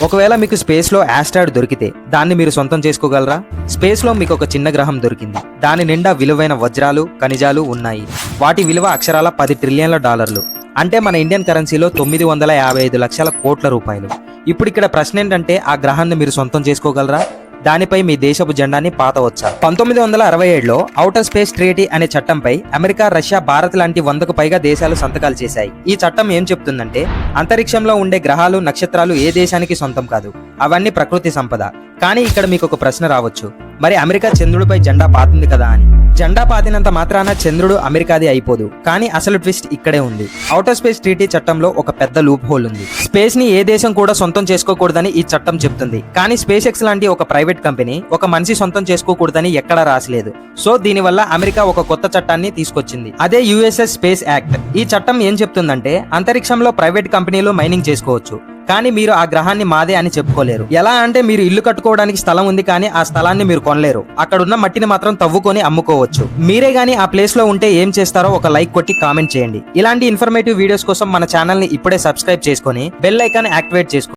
ఒకవేళ మీకు స్పేస్ లో ఆస్ట్రాయిడ్ దొరికితే దాన్ని మీరు సొంతం చేసుకోగలరా? స్పేస్ లో మీకు ఒక చిన్న గ్రహం దొరికింది. దాని నిండా విలువైన వజ్రాలు, ఖనిజాలు ఉన్నాయి. వాటి విలువ అక్షరాల 10 ట్రిలియన్ల డాలర్లు, అంటే మన ఇండియన్ కరెన్సీలో 955 లక్షల కోట్ల రూపాయలు. ఇప్పుడు ఇక్కడ ప్రశ్న ఏంటంటే, ఆ గ్రహాన్ని మీరు సొంతం చేసుకోగలరా? దానిపై మీ దేశపు జెండాని పాతవచ్చా? 1967లో ఔటర్ స్పేస్ ట్రీటీ అనే చట్టంపై అమెరికా, రష్యా, భారత్ లాంటి 100కు పైగా దేశాలు సంతకాలు చేశాయి. ఈ చట్టం ఏం చెప్తుందంటే, అంతరిక్షంలో ఉండే గ్రహాలు, నక్షత్రాలు ఏ దేశానికి సొంతం కాదు, అవన్నీ ప్రకృతి సంపద. కానీ ఇక్కడ మీకు ఒక ప్రశ్న రావచ్చు, మరి అమెరికా చంద్రుడిపై జెండా పాతింది కదా అని. జెండా పాతినంత మాత్రాన చంద్రుడు అమెరికాది అయిపోదు. కానీ అసలు ట్విస్ట్ ఇక్కడే ఉంది. ఔటర్ స్పేస్ ట్రీటీ చట్టంలో ఒక పెద్ద లూప్ హోల్ ఉంది. స్పేస్ ని ఏ దేశం కూడా సొంతం చేసుకోకూడదని ఈ చట్టం చెప్తుంది. కానీ స్పేస్ ఎక్స్ లాంటి ఒక ప్రైవేట్ కంపెనీ ఒక మనిషి సొంతం చేసుకోకూడదని ఎక్కడా రాసలేదు. సో దీనివల్ల అమెరికా ఒక కొత్త చట్టాన్ని తీసుకొచ్చింది. అదే యుఎస్ఎస్ స్పేస్ యాక్ట్. ఈ చట్టం ఏం చెప్తుందంటే, అంతరిక్షంలో ప్రైవేట్ కంపెనీలు మైనింగ్ చేసుకోవచ్చు, కానీ మీరు ఆ గ్రహాన్ని మాదే అని చెప్పుకోలేరు. ఎలా అంటే, మీరు ఇల్లు కట్టుకోవడానికి స్థలం ఉంది, కానీ ఆ స్థలాన్ని మీరు కొనలేరు. అక్కడున్న మట్టిని మాత్రం తవ్వుకొని అమ్ముకోవచ్చు. మీరే గానీ ఆ ప్లేస్ లో ఉంటే ఏం చేస్తారో ఒక లైక్ కొట్టి కామెంట్ చేయండి. ఇలాంటి ఇన్ఫర్మేటివ్ వీడియోస్ కోసం మన ఛానల్ ని ఇప్పుడే సబ్స్క్రైబ్ చేసుకొని బెల్ ఐకాన్ యాక్టివేట్ చేసుకోండి.